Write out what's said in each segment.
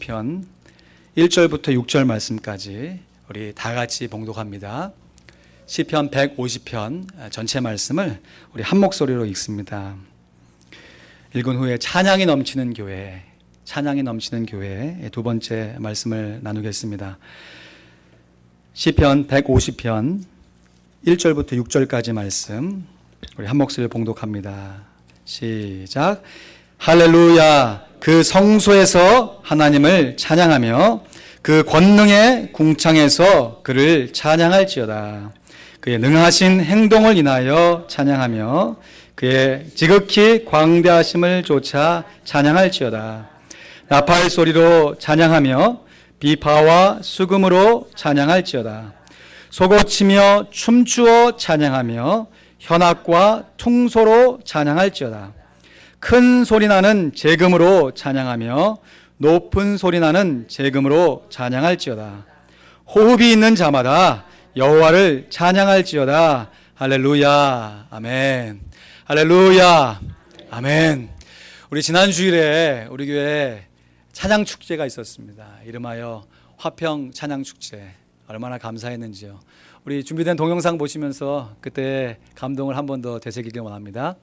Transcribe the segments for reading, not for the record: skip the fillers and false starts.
150편 1절부터 6절 말씀까지 우리 다 같이 봉독합니다. 시편 150편 전체 말씀을 우리 한 목소리로 읽습니다. 읽은 후에 찬양이 넘치는 교회 두 번째 말씀을 나누겠습니다. 시편 150편 1절부터 6절까지 말씀 우리 한 목소리로 봉독합니다. 시작. 할렐루야. 그 성소에서 하나님을 찬양하며 그 권능의 궁창에서 그를 찬양할지어다. 그의 능하신 행동을 인하여 찬양하며 그의 지극히 광대하심을 좇아 찬양할지어다. 나팔 소리로 찬양하며 비파와 수금으로 찬양할지어다. 소고치며 춤추어 찬양하며 현악과 퉁소로 찬양할지어다. 큰 소리나는 제금으로 찬양하며 높은 소리나는 제금으로 찬양할지어다. 호흡이 있는 자마다 여호와를 찬양할지어다. 할렐루야. 아멘. 할렐루야. 아멘. 우리 지난 주일에 우리 교회에 찬양 축제가 있었습니다. 이름하여 화평 찬양 축제. 얼마나 감사했는지요. 우리 준비된 동영상 보시면서 그때 감동을 한 번 더 되새기길 원합니다.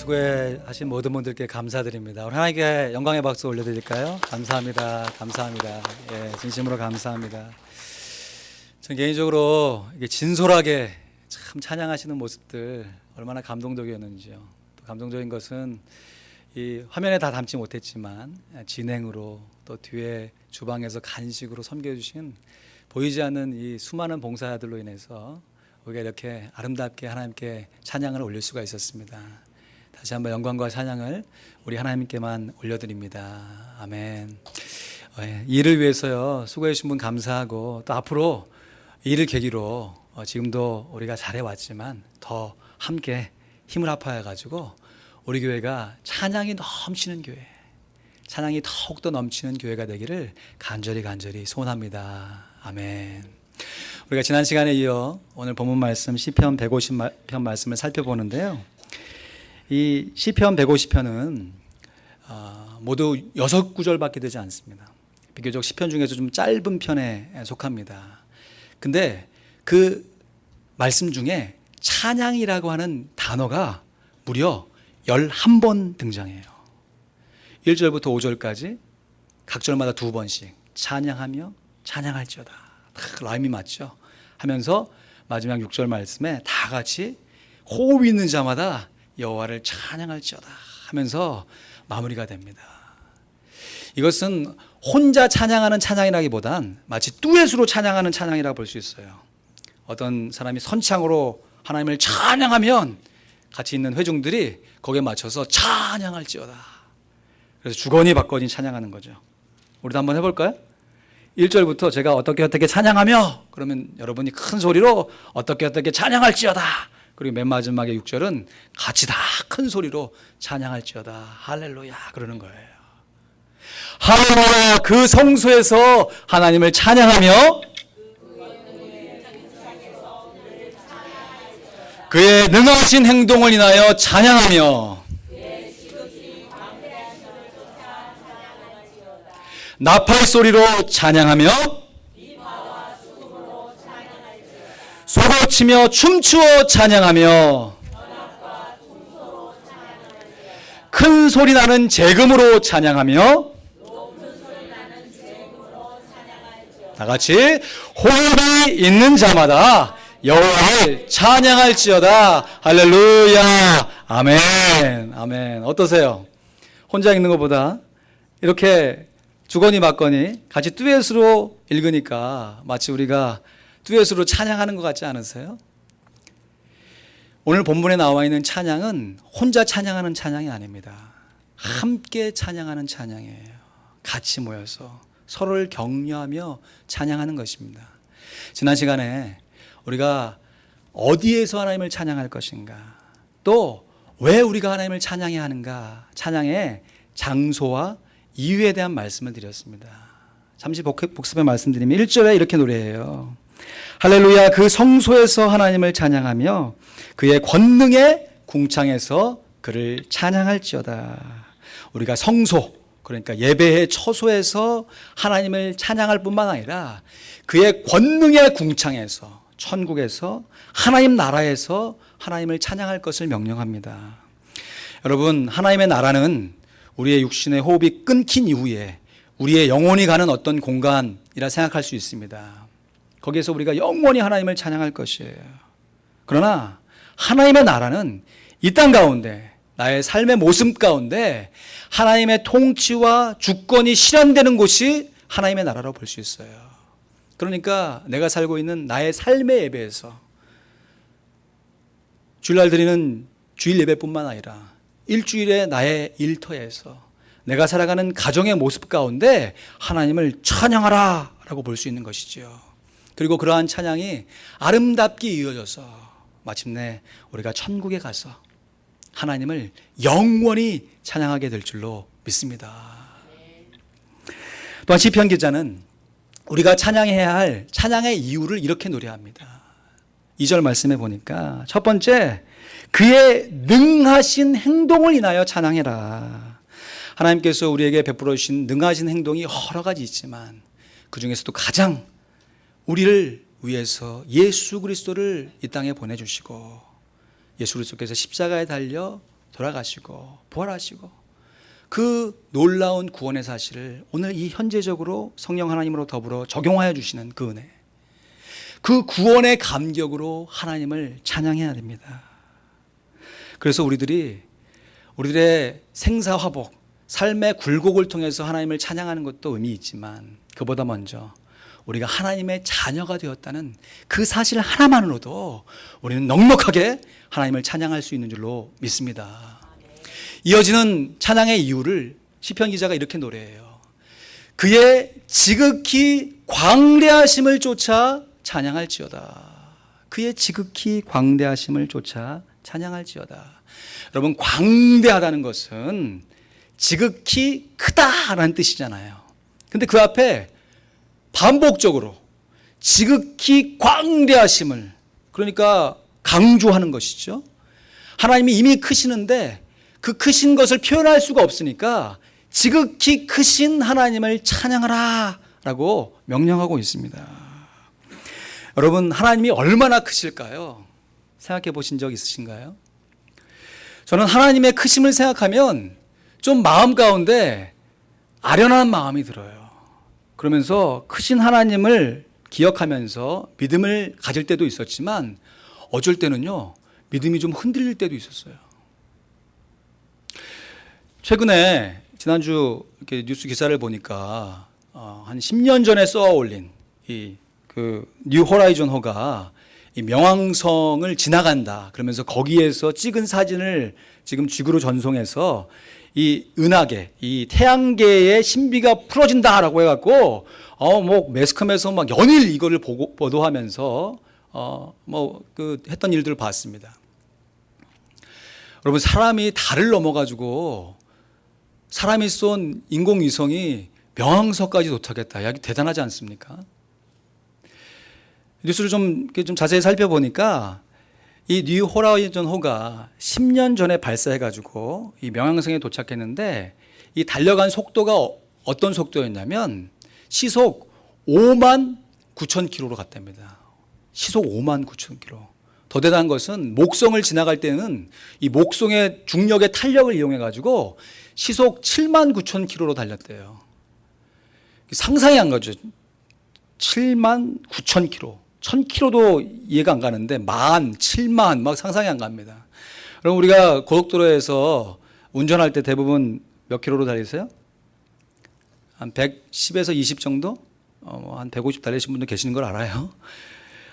수고하신 모든 분들께 감사드립니다. 우리 하나님께 영광의 박수 올려드릴까요? 감사합니다. 감사합니다. 예, 진심으로 감사합니다. 전 개인적으로 이게 진솔하게 참 찬양하시는 모습들 얼마나 감동적이었는지요. 또 감동적인 것은 이 화면에 다 담지 못했지만 진행으로 또 뒤에 주방에서 간식으로 섬겨주신 보이지 않는 이 수많은 봉사자들로 인해서 우리가 이렇게 아름답게 하나님께 찬양을 올릴 수가 있었습니다. 다시 한번 영광과 찬양을 우리 하나님께만 올려드립니다. 아멘. 이 일을 위해서요 수고해 주신 분 감사하고, 또 앞으로 이 일을 계기로 지금도 우리가 잘해왔지만 더 함께 힘을 합하여 가지고 우리 교회가 찬양이 넘치는 교회, 찬양이 더욱더 넘치는 교회가 되기를 간절히 소원합니다. 아멘. 우리가 지난 시간에 이어 오늘 본문 말씀 시편 150편 말씀을 살펴보는데요, 이 시편 150편은 모두 6구절밖에 되지 않습니다. 비교적 시편 중에서 좀 짧은 편에 속합니다. 근데 그 말씀 중에 찬양이라고 하는 단어가 무려 11번 등장해요. 1절부터 5절까지 각 절마다 2번씩 찬양하며 찬양할지어다, 라임이 맞죠? 하면서 마지막 6절 말씀에 다 같이 호흡 있는 자마다 여호와를 찬양할지어다 하면서 마무리가 됩니다. 이것은 혼자 찬양하는 찬양이라기보단 마치 듀엣으로 찬양하는 찬양이라고 볼 수 있어요. 어떤 사람이 선창으로 하나님을 찬양하면 같이 있는 회중들이 거기에 맞춰서 찬양할지어다. 그래서 주거니 받거니 찬양하는 거죠. 우리도 한번 해볼까요? 1절부터 제가 어떻게 찬양하며, 그러면 여러분이 큰 소리로 어떻게 찬양할지어다. 그리고 맨 마지막에 6절은 같이 다 큰 소리로 찬양할지어다. 할렐루야 그러는 거예요. 할렐루야, 그 성소에서 하나님을 찬양하며 그의 능하신 행동을 인하여 찬양하며 나팔 소리로 찬양하며 소리치며 춤추어 찬양하며 큰 소리 나는 재금으로 찬양하며, 다 같이 호흡이 있는 자마다 여호와를 찬양할지어다. 할렐루야. 아멘. 아멘. 어떠세요? 혼자 읽는 것보다 이렇게 주거니 받거니 같이 듀엣으로 읽으니까 마치 우리가 듀엣으로 찬양하는 것 같지 않으세요? 오늘 본문에 나와 있는 찬양은 혼자 찬양하는 찬양이 아닙니다. 함께 찬양하는 찬양이에요. 같이 모여서 서로를 격려하며 찬양하는 것입니다. 지난 시간에 우리가 어디에서 하나님을 찬양할 것인가, 또 왜 우리가 하나님을 찬양해야 하는가, 찬양의 장소와 이유에 대한 말씀을 드렸습니다. 잠시 복습의 말씀드리면 1절에 이렇게 노래해요. 할렐루야, 그 성소에서 하나님을 찬양하며 그의 권능의 궁창에서 그를 찬양할지어다. 우리가 성소, 그러니까 예배의 처소에서 하나님을 찬양할 뿐만 아니라 그의 권능의 궁창에서, 천국에서, 하나님 나라에서 하나님을 찬양할 것을 명령합니다. 여러분, 하나님의 나라는 우리의 육신의 호흡이 끊긴 이후에 우리의 영혼이 가는 어떤 공간이라 생각할 수 있습니다. 거기에서 우리가 영원히 하나님을 찬양할 것이에요. 그러나 하나님의 나라는 이 땅 가운데, 나의 삶의 모습 가운데 하나님의 통치와 주권이 실현되는 곳이 하나님의 나라라고 볼 수 있어요. 그러니까 내가 살고 있는 나의 삶의 예배에서, 주일날 드리는 주일 예배뿐만 아니라 일주일의 나의 일터에서, 내가 살아가는 가정의 모습 가운데 하나님을 찬양하라 라고 볼 수 있는 것이지요. 그리고 그러한 찬양이 아름답게 이어져서 마침내 우리가 천국에 가서 하나님을 영원히 찬양하게 될 줄로 믿습니다. 또한 시편 기자는 우리가 찬양해야 할 찬양의 이유를 이렇게 노래합니다. 2절 말씀해 보니까 첫 번째, 그의 능하신 행동을 인하여 찬양해라. 하나님께서 우리에게 베풀어 주신 능하신 행동이 여러 가지 있지만 그 중에서도 가장 우리를 위해서 예수 그리스도를 이 땅에 보내주시고, 예수 그리스도께서 십자가에 달려 돌아가시고 부활하시고 그 놀라운 구원의 사실을 오늘 이 현재적으로 성령 하나님으로 더불어 적용하여 주시는 그 은혜, 그 구원의 감격으로 하나님을 찬양해야 됩니다. 그래서 우리들의 생사화복, 삶의 굴곡을 통해서 하나님을 찬양하는 것도 의미 있지만, 그보다 먼저 우리가 하나님의 자녀가 되었다는 그 사실 하나만으로도 우리는 넉넉하게 하나님을 찬양할 수 있는 줄로 믿습니다. 이어지는 찬양의 이유를 시편 기자가 이렇게 노래해요. 그의 지극히 광대하심을 쫓아 찬양할지어다. 그의 지극히 광대하심을 쫓아 찬양할지어다. 여러분, 광대하다는 것은 지극히 크다라는 뜻이잖아요. 근데 그 앞에 반복적으로 지극히 광대하심을, 그러니까 강조하는 것이죠. 하나님이 이미 크시는데 그 크신 것을 표현할 수가 없으니까 지극히 크신 하나님을 찬양하라 라고 명령하고 있습니다. 여러분, 하나님이 얼마나 크실까요? 생각해 보신 적 있으신가요? 저는 하나님의 크심을 생각하면 좀 마음 가운데 아련한 마음이 들어요. 그러면서 크신 하나님을 기억하면서 믿음을 가질 때도 있었지만 어쩔 때는요, 믿음이 좀 흔들릴 때도 있었어요. 최근에 지난주 이렇게 뉴스 기사를 보니까 한 10년 전에 쏘아 올린 뉴 호라이즌 호가 이 명왕성을 지나간다 그러면서 거기에서 찍은 사진을 지금 지구로 전송해서 이 은하계, 이 태양계의 신비가 풀어진다라고 해갖고 뭐 매스컴에서 막 연일 이거를 보도하면서 했던 일들을 봤습니다. 여러분, 사람이 달을 넘어가지고 사람이 쏜 인공위성이 명왕성까지 도착했다. 야, 대단하지 않습니까? 뉴스를 좀 자세히 살펴보니까 이 뉴 호라이즌 호가 10년 전에 발사해가지고 이 명왕성에 도착했는데 이 달려간 속도가 어떤 속도였냐면 시속 5만 9천 킬로로 갔답니다. 시속 5만 9천 킬로. 더 대단한 것은 목성을 지나갈 때는 이 목성의 중력의 탄력을 이용해가지고 시속 7만 9천 킬로로 달렸대요. 상상이 안 가죠. 7만 9천 킬로. 1000km도 이해가 안 가는데 7만 막 상상이 안 갑니다. 그럼 우리가 고속도로에서 운전할 때 대부분 몇 킬로로 달리세요? 한 110에서 20 정도? 한 150 달리신 분도 계시는 걸 알아요.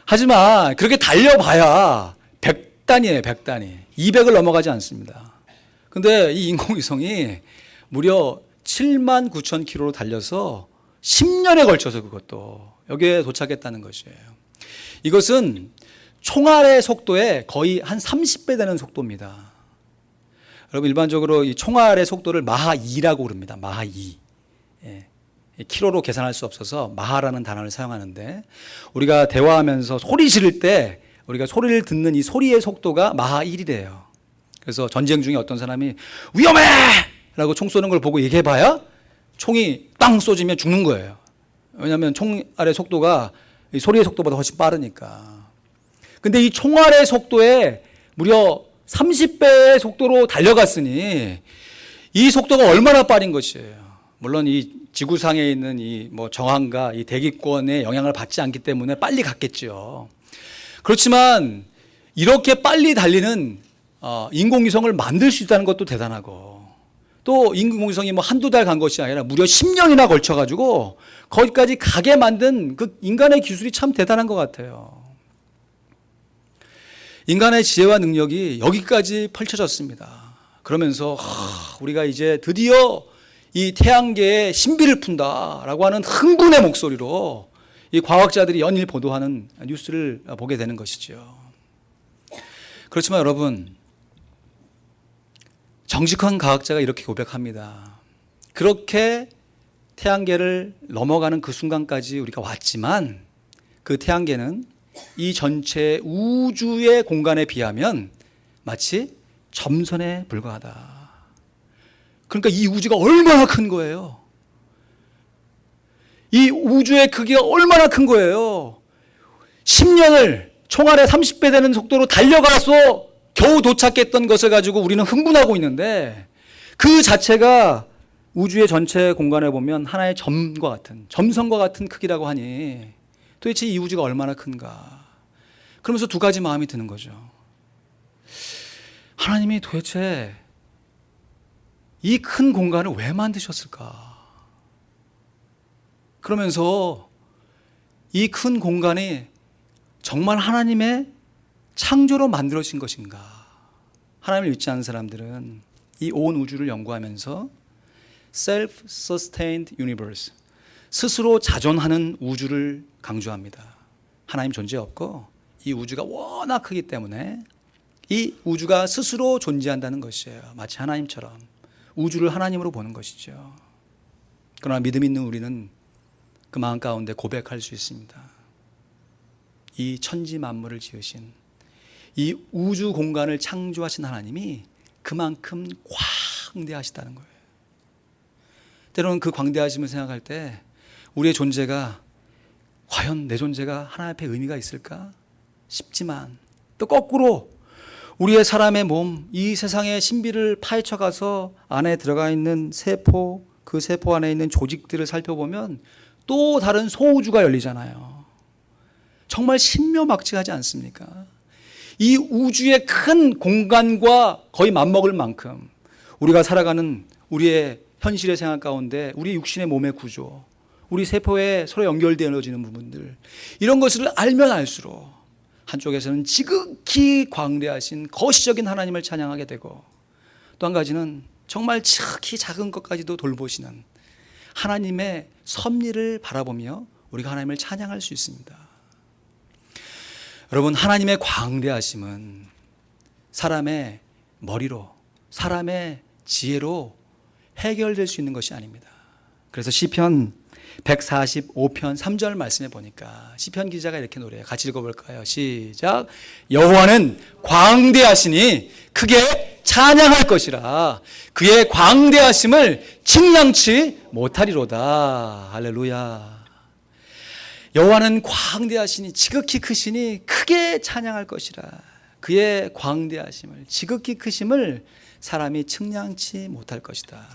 하지만 그렇게 달려봐야 100단이에요, 100단이. 200을 넘어가지 않습니다. 근데 이 인공위성이 무려 7만 9천 킬로로 달려서 10년에 걸쳐서 그것도 여기에 도착했다는 것이에요. 이것은 총알의 속도에 거의 한 30배 되는 속도입니다. 여러분, 일반적으로 이 총알의 속도를 마하 2라고 부릅니다. 마하 2. 예. 킬로로 계산할 수 없어서 마하라는 단어를 사용하는데, 우리가 대화하면서 소리 지를 때 우리가 소리를 듣는 이 소리의 속도가 마하 1이래요. 그래서 전쟁 중에 어떤 사람이 위험해! 라고 총 쏘는 걸 보고 얘기해봐야 총이 빵 쏘지면 죽는 거예요. 왜냐하면 총알의 속도가 이 소리의 속도보다 훨씬 빠르니까. 근데 이 총알의 속도에 무려 30배의 속도로 달려갔으니 이 속도가 얼마나 빠른 것이에요. 물론 이 지구상에 있는 이 정황과 이 대기권의 영향을 받지 않기 때문에 빨리 갔겠죠. 그렇지만 이렇게 빨리 달리는 인공위성을 만들 수 있다는 것도 대단하고, 또 인공위성이 한두 달 간 것이 아니라 무려 10년이나 걸쳐가지고 거기까지 가게 만든 그 인간의 기술이 참 대단한 것 같아요. 인간의 지혜와 능력이 여기까지 펼쳐졌습니다. 그러면서 우리가 이제 드디어 이 태양계의 신비를 푼다라고 하는 흥분의 목소리로 이 과학자들이 연일 보도하는 뉴스를 보게 되는 것이죠. 그렇지만 여러분, 정직한 과학자가 이렇게 고백합니다. 그렇게 태양계를 넘어가는 그 순간까지 우리가 왔지만 그 태양계는 이 전체 우주의 공간에 비하면 마치 점선에 불과하다. 그러니까 이 우주가 얼마나 큰 거예요. 이 우주의 크기가 얼마나 큰 거예요. 10년을 총알의 30배 되는 속도로 달려가서 겨우 도착했던 것을 가지고 우리는 흥분하고 있는데, 그 자체가 우주의 전체 공간에 보면 하나의 점과 같은, 점선과 같은 크기라고 하니 도대체 이 우주가 얼마나 큰가. 그러면서 두 가지 마음이 드는 거죠. 하나님이 도대체 이 큰 공간을 왜 만드셨을까? 그러면서 이 큰 공간이 정말 하나님의 창조로 만들어진 것인가? 하나님을 믿지 않는 사람들은 이 온 우주를 연구하면서 self-sustained universe, 스스로 자존하는 우주를 강조합니다. 하나님 존재 없고 이 우주가 워낙 크기 때문에 이 우주가 스스로 존재한다는 것이에요. 마치 하나님처럼 우주를 하나님으로 보는 것이죠. 그러나 믿음 있는 우리는 그 마음 가운데 고백할 수 있습니다. 이 천지 만물을 지으신, 이 우주 공간을 창조하신 하나님이 그만큼 광대하시다는 거예요. 때로는 그 광대하심을 생각할 때 우리의 존재가, 과연 내 존재가 하나님 앞에 의미가 있을까 싶지만, 또 거꾸로 우리의 사람의 몸, 이 세상의 신비를 파헤쳐가서 안에 들어가 있는 세포, 그 세포 안에 있는 조직들을 살펴보면 또 다른 소우주가 열리잖아요. 정말 신묘막측하지 않습니까? 이 우주의 큰 공간과 거의 맞먹을 만큼 우리가 살아가는 우리의 현실의 생활 가운데 우리 육신의 몸의 구조, 우리 세포에 서로 연결되어지는 부분들, 이런 것을 알면 알수록 한쪽에서는 지극히 광대하신 거시적인 하나님을 찬양하게 되고, 또 한 가지는 정말 지극히 작은 것까지도 돌보시는 하나님의 섭리를 바라보며 우리가 하나님을 찬양할 수 있습니다. 여러분, 하나님의 광대하심은 사람의 머리로, 사람의 지혜로 해결될 수 있는 것이 아닙니다. 그래서 시편 145편 3절 말씀에 보니까 시편 기자가 이렇게 노래해요. 같이 읽어볼까요? 시작. 여호와는 광대하시니 크게 찬양할 것이라 그의 광대하심을 측량치 못하리로다. 할렐루야. 여호와는 광대하시니, 지극히 크시니 크게 찬양할 것이라. 그의 광대하심을, 지극히 크심을 사람이 측량치 못할 것이다.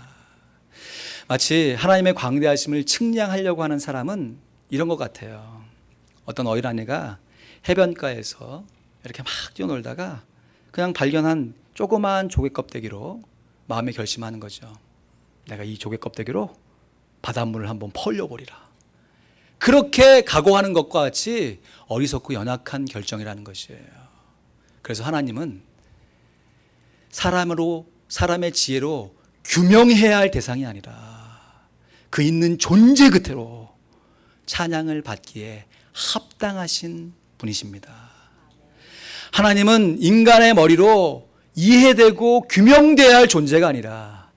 마치 하나님의 광대하심을 측량하려고 하는 사람은 이런 것 같아요. 어떤 어린아이가 해변가에서 이렇게 막 뛰어놀다가 그냥 발견한 조그마한 조개 껍데기로 마음에 결심하는 거죠. 내가 이 조개 껍데기로 바닷물을 한번 퍼올려버리라. 그렇게 각오하는 것과 같이 어리석고 연약한 결정이라는 것이에요. 그래서 하나님은 사람의 지혜로 규명해야 할 대상이 아니라 그 있는 존재 그대로 찬양을 받기에 합당하신 분이십니다. 하나님은 인간의 머리로 이해되고 규명되어야 할 존재가 아니라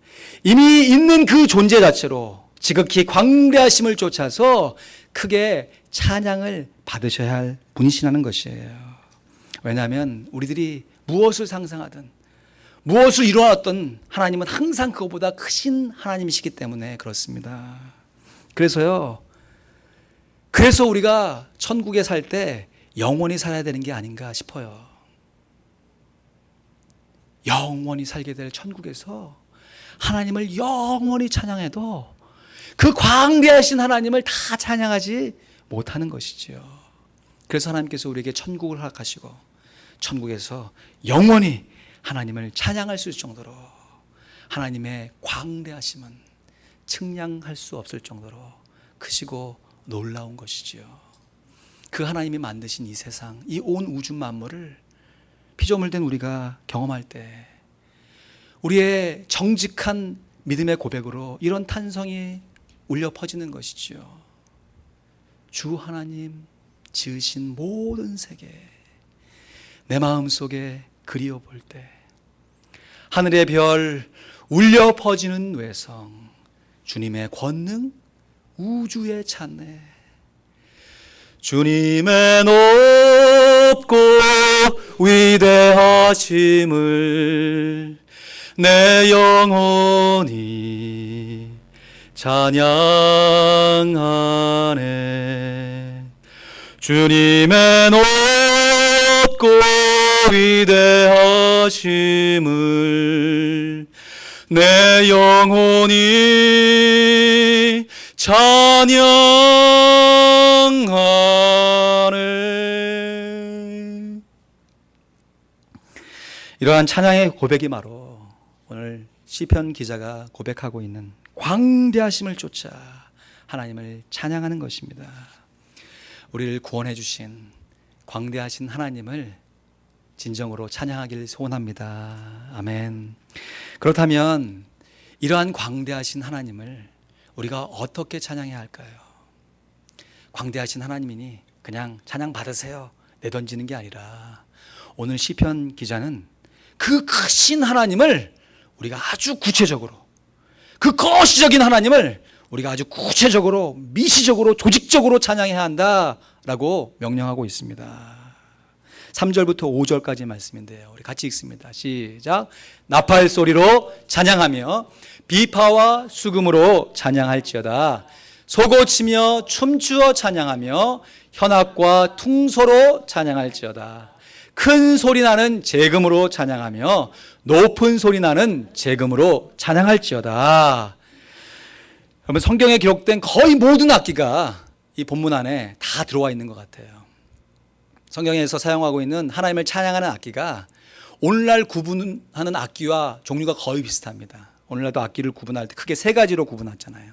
이미 있는 그 존재 자체로 지극히 광대하심을 쫓아서 크게 찬양을 받으셔야 할 분이시라는 것이에요. 왜냐하면 우리들이 무엇을 상상하든 무엇을 이루어왔던 하나님은 항상 그것보다 크신 하나님이시기 때문에 그렇습니다. 그래서 우리가 천국에 살 때 영원히 살아야 되는 게 아닌가 싶어요. 영원히 살게 될 천국에서 하나님을 영원히 찬양해도 그 광대하신 하나님을 다 찬양하지 못하는 것이지요. 그래서 하나님께서 우리에게 천국을 허락하시고 천국에서 영원히 하나님을 찬양할 수 있을 정도로 하나님의 광대하심은 측량할 수 없을 정도로 크시고 놀라운 것이지요. 그 하나님이 만드신 이 세상, 이 온 우주 만물을 피조물 된 우리가 경험할 때 우리의 정직한 믿음의 고백으로 이런 탄성이 울려 퍼지는 것이지요. 주 하나님 지으신 모든 세계, 내 마음속에 그리워 볼 때 하늘의 별 울려 퍼지는 외성, 주님의 권능 우주에 찬네. 주님의 높고 위대하심을 내 영혼이 찬양하네. 주님의 높고 위대하심을 내 영혼이 찬양하네. 이러한 찬양의 고백이 바로 오늘 시편 기자가 고백하고 있는 광대하심을 쫓아 하나님을 찬양하는 것입니다. 우리를 구원해 주신 광대하신 하나님을 진정으로 찬양하길 소원합니다. 아멘. 그렇다면 이러한 광대하신 하나님을 우리가 어떻게 찬양해야 할까요? 광대하신 하나님이니 그냥 찬양 받으세요 내던지는 게 아니라, 오늘 시편 기자는 그 크신 하나님을 우리가 아주 구체적으로, 그 거시적인 하나님을 우리가 아주 구체적으로, 미시적으로, 조직적으로 찬양해야 한다라고 명령하고 있습니다. 3절부터 5절까지 말씀인데요, 우리 같이 읽습니다. 시작. 나팔 소리로 찬양하며 비파와 수금으로 찬양할지어다. 소고치며 춤추어 찬양하며 현악과 퉁소로 찬양할지어다. 큰 소리 나는 재금으로 찬양하며 높은 소리 나는 재금으로 찬양할지어다. 그러면 성경에 기록된 거의 모든 악기가 이 본문 안에 다 들어와 있는 것 같아요. 성경에서 사용하고 있는 하나님을 찬양하는 악기가 오늘날 구분하는 악기와 종류가 거의 비슷합니다. 오늘날도 악기를 구분할 때 크게 세 가지로 구분하잖아요.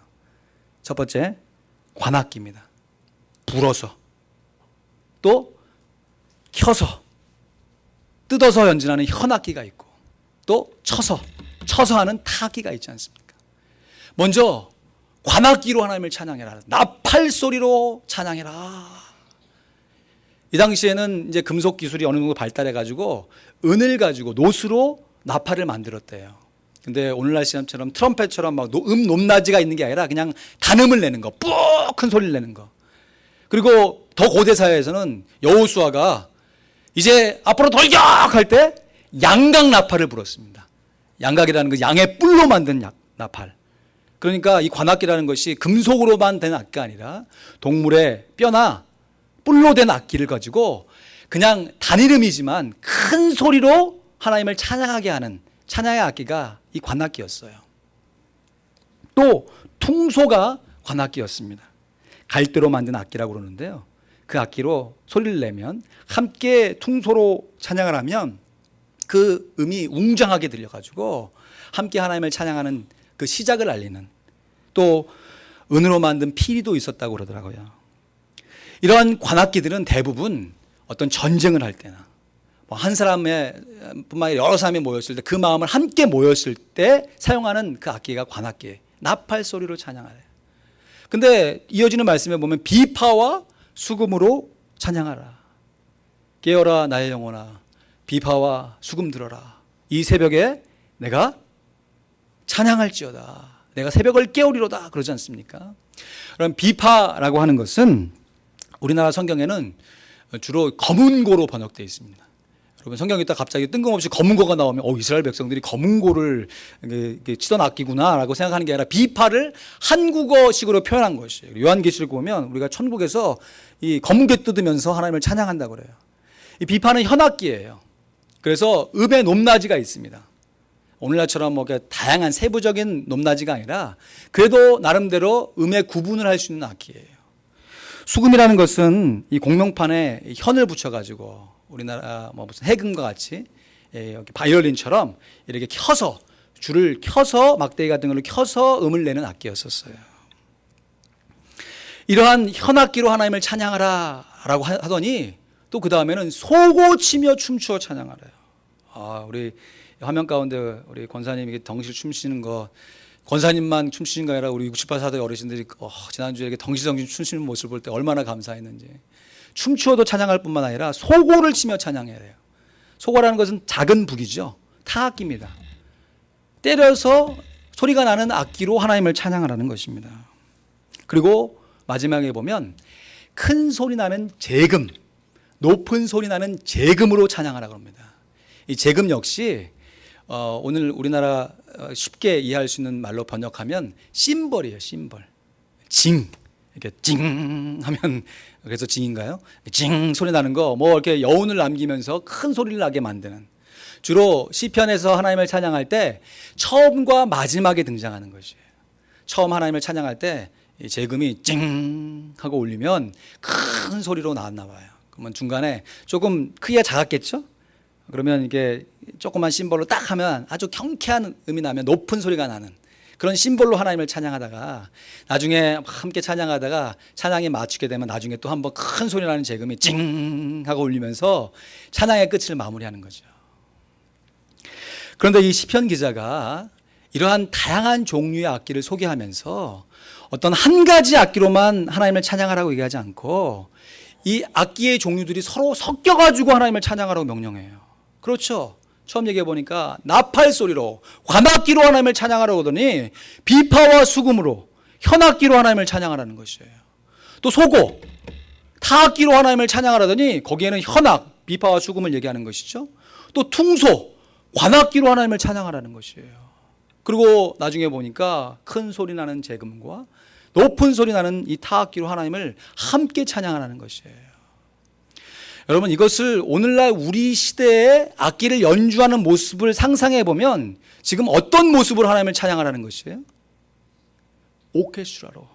첫 번째, 관악기입니다. 불어서, 또 켜서, 뜯어서 연주하는 현악기가 있고, 또 쳐서 하는 타악기가 있지 않습니까? 먼저 관악기로 하나님을 찬양해라. 나팔 소리로 찬양해라. 이 당시에는 이제 금속 기술이 어느 정도 발달해 가지고 은을 가지고 노수로 나팔을 만들었대요. 근데 오늘날 시험처럼 트럼펫처럼 막 높낮이가 있는 게 아니라 그냥 단음을 내는 거, 푹 큰 소리를 내는 거. 그리고 더 고대 사회에서는 여호수아가 이제 앞으로 돌격할 때 양각 나팔을 불었습니다. 양각이라는 그 양의 뿔로 만든 나팔. 그러니까 이 관악기라는 것이 금속으로만 된 악기가 아니라 동물의 뼈나 뿔로 된 악기를 가지고 그냥 단이름이지만 큰 소리로 하나님을 찬양하게 하는 찬양의 악기가 이 관악기였어요. 또 퉁소가 관악기였습니다. 갈대로 만든 악기라고 그러는데요, 그 악기로 소리를 내면, 함께 퉁소로 찬양을 하면 그 음이 웅장하게 들려가지고 함께 하나님을 찬양하는 그 시작을 알리는, 또 은으로 만든 피리도 있었다고 그러더라고요. 이러한 관악기들은 대부분 어떤 전쟁을 할 때나 한 사람의 뿐만 아니라 여러 사람이 모였을 때, 그 마음을 함께 모였을 때 사용하는 그 악기가 관악기예요. 나팔 소리로 찬양하래요. 근데 이어지는 말씀에 보면 비파와 수금으로 찬양하라. 깨어라 나의 영혼아, 비파와 수금 들어라. 이 새벽에 내가 찬양할지어다. 내가 새벽을 깨우리로다. 그러지 않습니까? 그럼 비파라고 하는 것은 우리나라 성경에는 주로 검은고로 번역되어 있습니다. 여러분, 성경에 있다 갑자기 뜬금없이 검은고가 나오면 이스라엘 백성들이 검은고를 치던 악기구나라고 생각하는 게 아니라 비파를 한국어식으로 표현한 것이에요. 요한계시록 보면 우리가 천국에서 이 검은게 뜯으면서 하나님을 찬양한다고 그래요. 이 비파는 현악기예요. 그래서 음의 높낮이가 있습니다. 오늘날처럼 뭐 다양한 세부적인 높낮이가 아니라 그래도 나름대로 음의 구분을 할 수 있는 악기예요. 수금이라는 것은 이 공명판에 현을 붙여가지고 우리나라 뭐 무슨 해금과 같이 여기 바이올린처럼 이렇게 켜서, 줄을 켜서, 막대기 같은 걸로 켜서 음을 내는 악기였었어요. 이러한 현악기로 하나님을 찬양하라 라고 하더니 또 그 다음에는 소고치며 춤추어 찬양하래요. 우리 화면 가운데 우리 권사님이 덩실 춤추시는 거, 권사님만 춤추신 거 아니라 우리 68사대 어르신들이 지난주에 이렇게 덩실덩실 춤추는 모습을 볼 때 얼마나 감사했는지. 춤추어도 찬양할 뿐만 아니라 소고를 치며 찬양해야 돼요. 소고라는 것은 작은 북이죠. 타악기입니다. 때려서 소리가 나는 악기로 하나님을 찬양하라는 것입니다. 그리고 마지막에 보면 큰 소리 나는 재금, 높은 소리 나는 재금으로 찬양하라고 합니다. 이 재금 역시 오늘 우리나라 쉽게 이해할 수 있는 말로 번역하면 심벌이에요. 심벌. 징. 이렇게 징 하면, 그래서 징인가요? 징 소리 나는 거, 뭐 이렇게 여운을 남기면서 큰 소리를 나게 만드는. 주로 시편에서 하나님을 찬양할 때 처음과 마지막에 등장하는 것이에요. 처음 하나님을 찬양할 때 이 재금이 징 하고 울리면 큰 소리로 나왔나 봐요. 그러면 중간에 조금 크기가 작았겠죠? 그러면 이게 조그만 심벌로 딱 하면 아주 경쾌한 음이 나면 높은 소리가 나는 그런 심벌로 하나님을 찬양하다가 나중에 함께 찬양하다가 찬양에 맞추게 되면 나중에 또 한번 큰 소리 나는 재금이 징 하고 울리면서 찬양의 끝을 마무리하는 거죠. 그런데 이 시편 기자가 이러한 다양한 종류의 악기를 소개하면서 어떤 한 가지 악기로만 하나님을 찬양하라고 얘기하지 않고 이 악기의 종류들이 서로 섞여가지고 하나님을 찬양하라고 명령해요. 그렇죠. 처음 얘기해 보니까 나팔 소리로 관악기로 하나님을 찬양하라고 하더니 비파와 수금으로 현악기로 하나님을 찬양하라는 것이에요. 또 소고 타악기로 하나님을 찬양하라더니 거기에는 현악 비파와 수금을 얘기하는 것이죠. 또 퉁소 관악기로 하나님을 찬양하라는 것이에요. 그리고 나중에 보니까 큰 소리 나는 재금과 높은 소리 나는 이 타악기로 하나님을 함께 찬양하라는 것이에요. 여러분, 이것을 오늘날 우리 시대의 악기를 연주하는 모습을 상상해 보면 지금 어떤 모습으로 하나님을 찬양하라는 것이에요? 오케스트라로,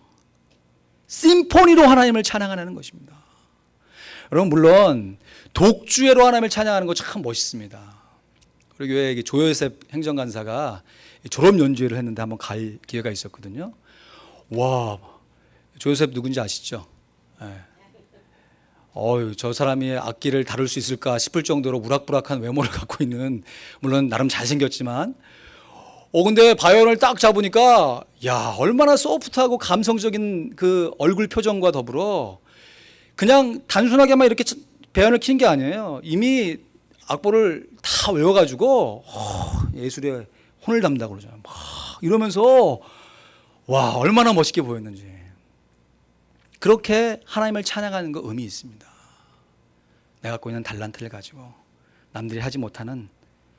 심포니로 하나님을 찬양하는 것입니다. 여러분, 물론 독주회로 하나님을 찬양하는 거 참 멋있습니다. 우리 교회 조요셉 행정간사가 졸업 연주회를 했는데 한번 갈 기회가 있었거든요. 와, 조요셉 누군지 아시죠? 네. 저 사람이 악기를 다룰 수 있을까 싶을 정도로 우락부락한 외모를 갖고 있는, 물론 나름 잘생겼지만, 근데 바이올린을 딱 잡으니까, 야, 얼마나 소프트하고 감성적인 그 얼굴 표정과 더불어 그냥 단순하게만 이렇게 배연을 키는 게 아니에요. 이미 악보를 다 외워가지고, 예술의 혼을 담다고 그러잖아요. 막 이러면서, 와, 얼마나 멋있게 보였는지. 그렇게 하나님을 찬양하는 거 의미 있습니다. 내가 갖고 있는 달란트를 가지고 남들이 하지 못하는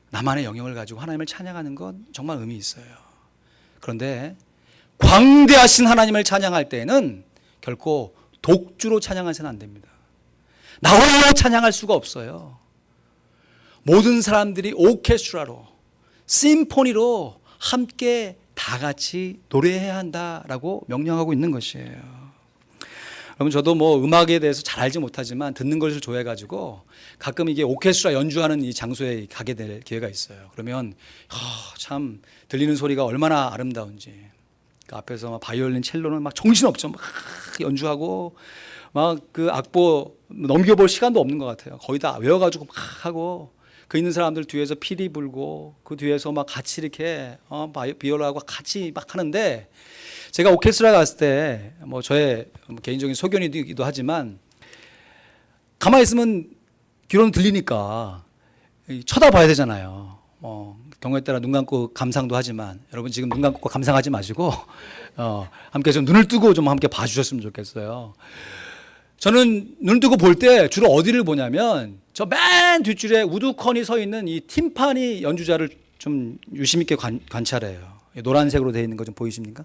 나만의 영역을 가지고 하나님을 찬양하는 건 정말 의미 있어요. 그런데 광대하신 하나님을 찬양할 때에는 결코 독주로 찬양해서는 안 됩니다. 나 홀로 찬양할 수가 없어요. 모든 사람들이 오케스트라로, 심포니로 함께 다 같이 노래해야 한다라고 명령하고 있는 것이에요. 여러분, 저도 뭐 음악에 대해서 잘 알지 못하지만 듣는 것을 좋아해가지고 가끔 이게 오케스트라 연주하는 이 장소에 가게 될 기회가 있어요. 그러면 참 들리는 소리가 얼마나 아름다운지, 그 앞에서 막 바이올린, 첼로는 막 정신없죠. 막 연주하고 막 그 악보 넘겨볼 시간도 없는 것 같아요. 거의 다 외워가지고 막 하고, 그 있는 사람들 뒤에서 피리 불고 그 뒤에서 막 같이 이렇게 비올라하고 같이 막 하는데, 제가 오케스트라 갔을 때 뭐 저의 개인적인 소견이기도 하지만 가만히 있으면 귀로는 들리니까 쳐다봐야 되잖아요. 경우에 따라 눈 감고 감상도 하지만, 여러분 지금 눈 감고 감상하지 마시고 함께 좀 눈을 뜨고 좀 함께 봐주셨으면 좋겠어요. 저는 눈을 뜨고 볼 때 주로 어디를 보냐면 저 맨 뒷줄에 우두커니 서 있는 이 팀파니 연주자를 좀 유심 있게 관찰해요. 노란색으로 되어 있는 거 좀 보이십니까?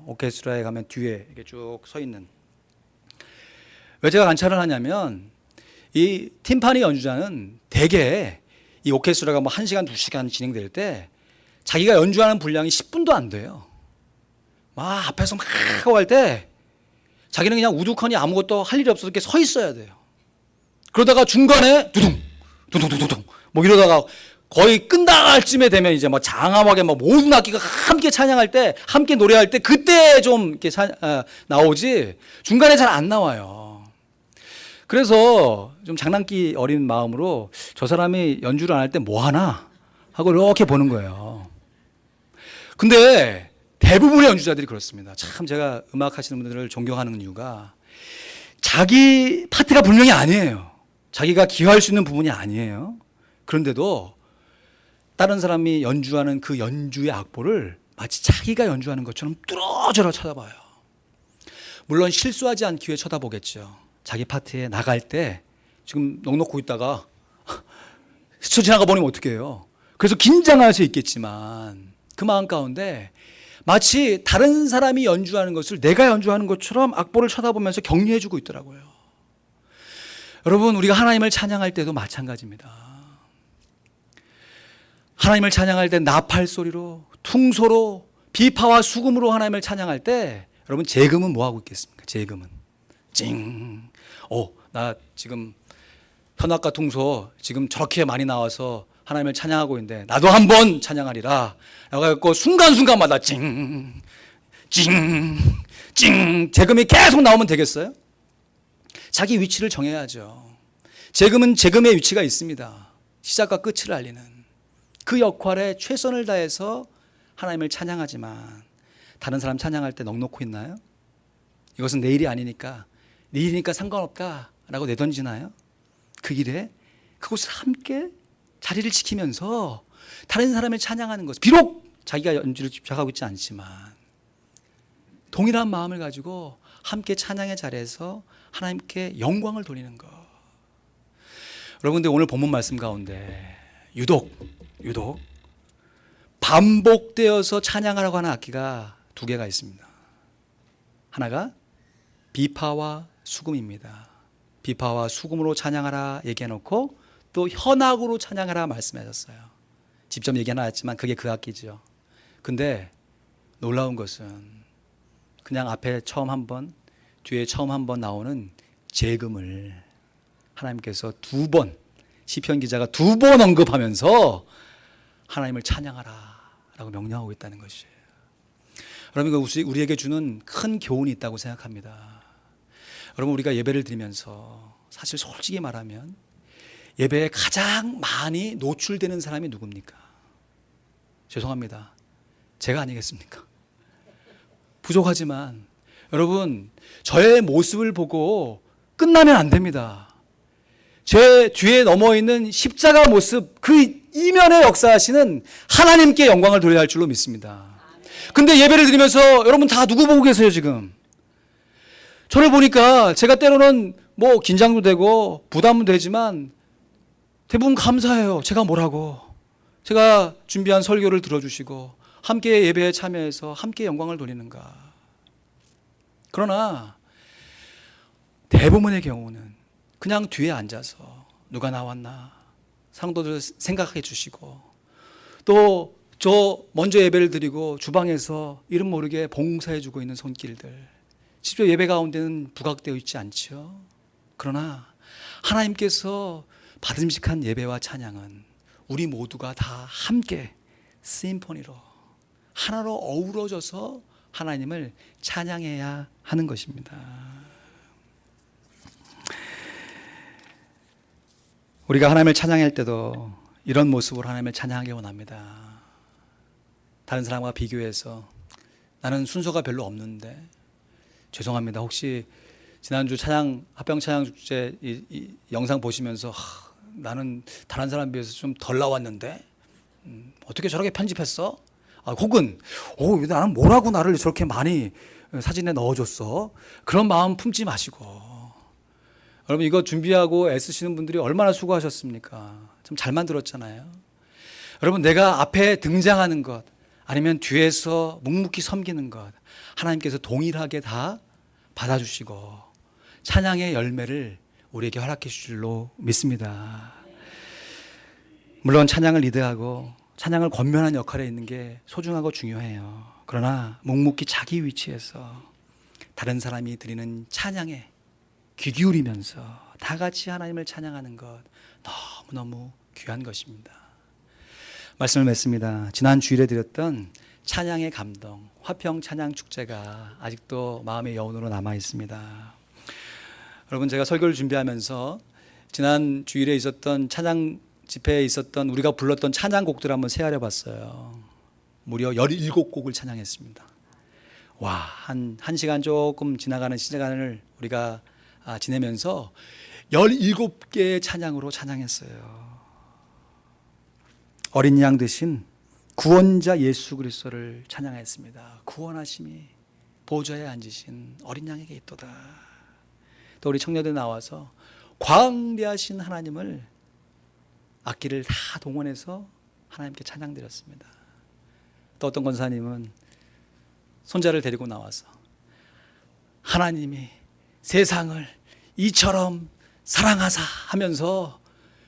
오케스트라에 가면 뒤에 이렇게 쭉 서 있는. 왜 제가 관찰을 하냐면 이 팀파니 연주자는 대개 이 오케스트라가 뭐 1시간, 2시간 진행될 때 자기가 연주하는 분량이 10분도 안 돼요. 막 앞에서 막 하고 할 때 자기는 그냥 우두커니 아무것도 할 일이 없어서 이렇게 서 있어야 돼요. 그러다가 중간에 두둥, 두둥두둥두둥 뭐 이러다가 거의 끝나갈 쯤에 되면 이제 뭐 장엄하게 뭐 모든 악기가 함께 찬양할 때, 함께 노래할 때 그때 좀 이렇게 나오지 중간에 잘 안 나와요. 그래서 좀 장난기 어린 마음으로 저 사람이 연주를 안 할 때 뭐 하나 하고 이렇게 보는 거예요. 근데 대부분의 연주자들이 그렇습니다. 참 제가 음악 하시는 분들을 존경하는 이유가 자기 파트가 분명히 아니에요. 자기가 기여할 수 있는 부분이 아니에요. 그런데도 다른 사람이 연주하는 그 연주의 악보를 마치 자기가 연주하는 것처럼 뚫어져라 쳐다봐요. 물론 실수하지 않기 위해 쳐다보겠죠. 자기 파트에 나갈 때 지금 넋 놓고 있다가 스쳐 지나가 버리면 어떻게 해요? 그래서 긴장할 수 있겠지만 그 마음 가운데 마치 다른 사람이 연주하는 것을 내가 연주하는 것처럼 악보를 쳐다보면서 격려해 주고 있더라고요. 여러분, 우리가 하나님을 찬양할 때도 마찬가지입니다. 하나님을 찬양할 때 나팔 소리로, 퉁소로, 비파와 수금으로 하나님을 찬양할 때 여러분, 재금은 뭐 하고 있겠습니까? 재금은 찡. 나 지금 현악과 퉁소 지금 저렇게 많이 나와서 하나님을 찬양하고 있는데 나도 한번 찬양하리라 라고 해서 순간순간마다 찡, 찡, 찡 재금이 계속 나오면 되겠어요? 자기 위치를 정해야죠. 재금은 재금의 위치가 있습니다. 시작과 끝을 알리는. 그 역할에 최선을 다해서 하나님을 찬양하지만 다른 사람 찬양할 때 넋놓고 있나요? 이것은 내 일이 아니니까, 네 일이니까 상관없다라고 내던지나요? 그 일에 그곳을 함께 자리를 지키면서 다른 사람을 찬양하는 것, 비록 자기가 연주를 집착하고 있지 않지만 동일한 마음을 가지고 함께 찬양의 자리에서 하나님께 영광을 돌리는 것. 여러분들 오늘 본문 말씀 가운데 유독 반복되어서 찬양하라고 하는 악기가 두 개가 있습니다. 하나가 비파와 수금입니다. 비파와 수금으로 찬양하라 얘기해놓고 또 현악으로 찬양하라 말씀하셨어요. 직접 얘기는 안 했지만 그게 그 악기죠. 근데 놀라운 것은 그냥 앞에 처음 한 번, 뒤에 처음 한 번 나오는 재금을 하나님께서 두 번, 시편 기자가 두 번 언급하면서 하나님을 찬양하라 라고 명령하고 있다는 것이에요. 여러분, 이거 우리에게 주는 큰 교훈이 있다고 생각합니다. 여러분, 우리가 예배를 드리면서 사실 솔직히 말하면 예배에 가장 많이 노출되는 사람이 누굽니까? 죄송합니다. 제가 아니겠습니까? 부족하지만 여러분, 저의 모습을 보고 끝나면 안 됩니다. 제 뒤에 넘어있는 십자가 모습, 그 이면에 역사하시는 하나님께 영광을 돌려야 할 줄로 믿습니다. 근데 예배를 드리면서 여러분 다 누구 보고 계세요 지금? 저를 보니까 제가 때로는 뭐 긴장도 되고 부담도 되지만 대부분 감사해요. 제가 뭐라고. 제가 준비한 설교를 들어주시고 함께 예배에 참여해서 함께 영광을 돌리는가. 그러나 대부분의 경우는 그냥 뒤에 앉아서 누가 나왔나 상도들 생각해 주시고 또 저 먼저 예배를 드리고 주방에서 이름 모르게 봉사해 주고 있는 손길들, 실제 예배 가운데는 부각되어 있지 않죠. 그러나 하나님께서 받음직한 예배와 찬양은 우리 모두가 다 함께 심포니로 하나로 어우러져서 하나님을 찬양해야 하는 것입니다. 우리가 하나님을 찬양할 때도 이런 모습으로 하나님을 찬양하기 원합니다. 다른 사람과 비교해서 나는 순서가 별로 없는데, 죄송합니다. 혹시 지난주 합병 찬양 축제 이 영상 보시면서 나는 다른 사람 비해서 좀 덜 나왔는데 어떻게 저렇게 편집했어? 혹은 나는 뭐라고 나를 저렇게 많이 사진에 넣어줬어? 그런 마음 품지 마시고, 여러분 이거 준비하고 애쓰시는 분들이 얼마나 수고하셨습니까? 좀 잘 만들었잖아요. 여러분, 내가 앞에 등장하는 것 아니면 뒤에서 묵묵히 섬기는 것 하나님께서 동일하게 다 받아주시고 찬양의 열매를 우리에게 허락해 주실 줄로 믿습니다. 물론 찬양을 리드하고 찬양을 권면하는 역할에 있는 게 소중하고 중요해요. 그러나 묵묵히 자기 위치에서 다른 사람이 드리는 찬양에 귀 기울이면서 다 같이 하나님을 찬양하는 것 너무너무 귀한 것입니다. 말씀을 맺습니다. 지난 주일에 드렸던 찬양의 감동, 화평 찬양 축제가 아직도 마음의 여운으로 남아 있습니다. 여러분, 제가 설교를 준비하면서 지난 주일에 있었던 찬양 집회에 있었던 우리가 불렀던 찬양곡들을 한번 세아려 봤어요. 무려 17곡을 찬양했습니다. 와, 한 시간 조금 지나가는 시간을 우리가 지내면서 17개의 찬양으로 찬양했어요. 어린 양 되신 구원자 예수 그리스도를 찬양했습니다. 구원하심이 보좌에 앉으신 어린 양에게 있도다. 또 우리 청년들 나와서 광대하신 하나님을 악기를 다 동원해서 하나님께 찬양드렸습니다. 또 어떤 권사님은 손자를 데리고 나와서 하나님이 세상을 이처럼 사랑하사 하면서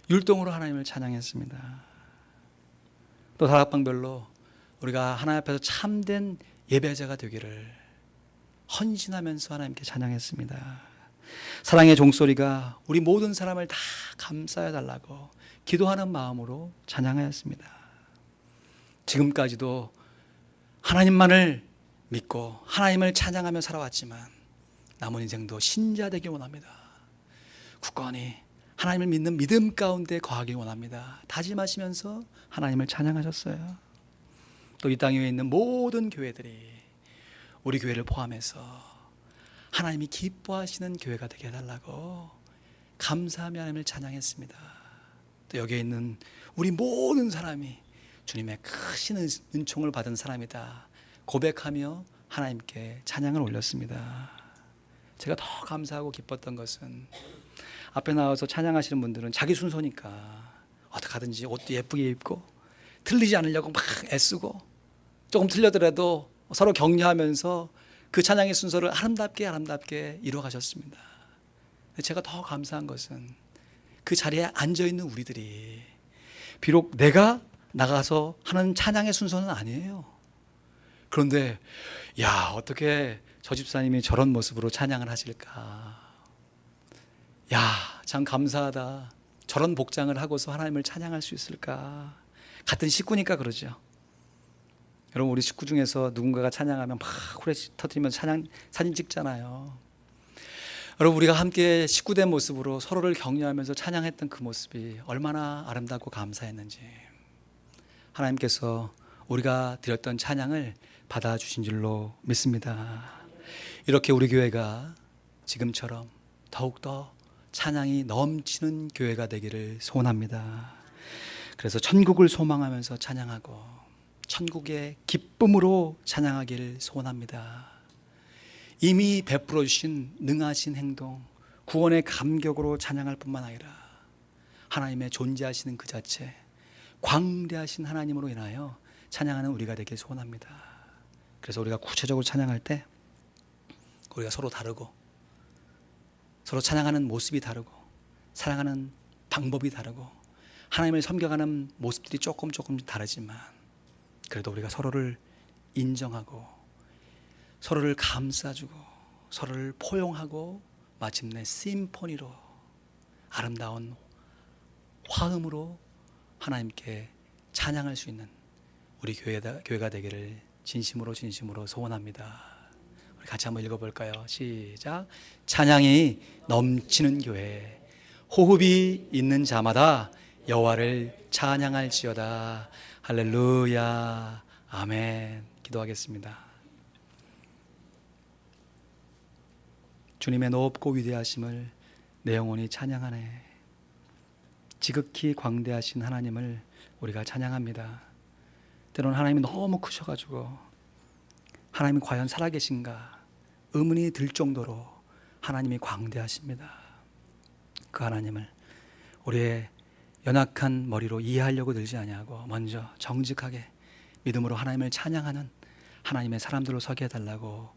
율동으로 하나님을 찬양했습니다. 또 다락방별로 우리가 하나님 앞에서 참된 예배자가 되기를 헌신하면서 하나님께 찬양했습니다. 사랑의 종소리가 우리 모든 사람을 다 감싸여 달라고 기도하는 마음으로 찬양하였습니다. 지금까지도 하나님만을 믿고 하나님을 찬양하며 살아왔지만 남은 인생도 신자 되기 원합니다. 굳건히 하나님을 믿는 믿음 가운데 거하길 원합니다. 다짐하시면서 하나님을 찬양하셨어요. 또 이 땅 위에 있는 모든 교회들이 우리 교회를 포함해서 하나님이 기뻐하시는 교회가 되게 해달라고 감사하며 하나님을 찬양했습니다. 또 여기에 있는 우리 모든 사람이 주님의 크신 은총을 받은 사람이다 고백하며 하나님께 찬양을 올렸습니다. 제가 더 감사하고 기뻤던 것은 앞에 나와서 찬양하시는 분들은 자기 순서니까 어떻게 하든지 옷도 예쁘게 입고 틀리지 않으려고 막 애쓰고 조금 틀려더라도 서로 격려하면서 그 찬양의 순서를 아름답게 이루어 가셨습니다. 제가 더 감사한 것은 그 자리에 앉아있는 우리들이 비록 내가 나가서 하는 찬양의 순서는 아니에요. 그런데 야, 어떻게 저 집사님이 저런 모습으로 찬양을 하실까? 야, 참 감사하다. 저런 복장을 하고서 하나님을 찬양할 수 있을까? 같은 식구니까 그러죠. 여러분, 우리 식구 중에서 누군가가 찬양하면 막 후레쉬 터뜨리면서 사진 찍잖아요. 여러분, 우리가 함께 식구된 모습으로 서로를 격려하면서 찬양했던 그 모습이 얼마나 아름답고 감사했는지 하나님께서 우리가 드렸던 찬양을 받아주신 줄로 믿습니다. 이렇게 우리 교회가 지금처럼 더욱더 찬양이 넘치는 교회가 되기를 소원합니다. 그래서 천국을 소망하면서 찬양하고 천국의 기쁨으로 찬양하기를 소원합니다. 이미 베풀어 주신 능하신 행동, 구원의 감격으로 찬양할 뿐만 아니라 하나님의 존재하시는 그 자체, 광대하신 하나님으로 인하여 찬양하는 우리가 되길 소원합니다. 그래서 우리가 구체적으로 찬양할 때 우리가 서로 다르고 서로 찬양하는 모습이 다르고 사랑하는 방법이 다르고 하나님을 섬겨가는 모습들이 조금 다르지만 그래도 우리가 서로를 인정하고 서로를 감싸주고 서로를 포용하고 마침내 심포니로 아름다운 화음으로 하나님께 찬양할 수 있는 우리 교회가 되기를 진심으로 소원합니다. 우리 같이 한번 읽어볼까요? 시작. 찬양이 넘치는 교회, 호흡이 있는 자마다 여호와를 찬양할지어다. 할렐루야. 아멘. 기도하겠습니다. 주님의 높고 위대하심을 내 영혼이 찬양하네. 지극히 광대하신 하나님을 우리가 찬양합니다. 때로는 하나님이 너무 크셔가지고 하나님이 과연 살아계신가 의문이 들 정도로 하나님이 광대하십니다. 그 하나님을 우리의 연약한 머리로 이해하려고 들지 아니하고 먼저 정직하게 믿음으로 하나님을 찬양하는 하나님의 사람들로 서게 해달라고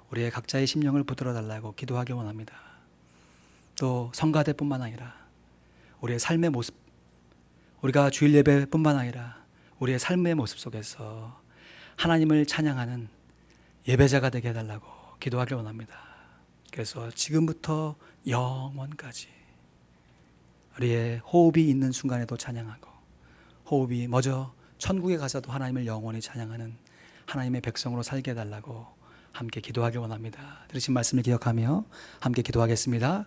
우리의 각자의 심령을 붙들어 달라고 기도하기 원합니다. 또 성가대뿐만 아니라 우리의 삶의 모습, 우리가 주일 예배뿐만 아니라 우리의 삶의 모습 속에서 하나님을 찬양하는 예배자가 되게 해달라고 기도하기 원합니다. 그래서 지금부터 영원까지 우리의 호흡이 있는 순간에도 찬양하고 호흡이 멎어 천국에 가서도 하나님을 영원히 찬양하는 하나님의 백성으로 살게 해달라고 함께 기도하기 원합니다. 들으신 말씀을 기억하며 함께 기도하겠습니다.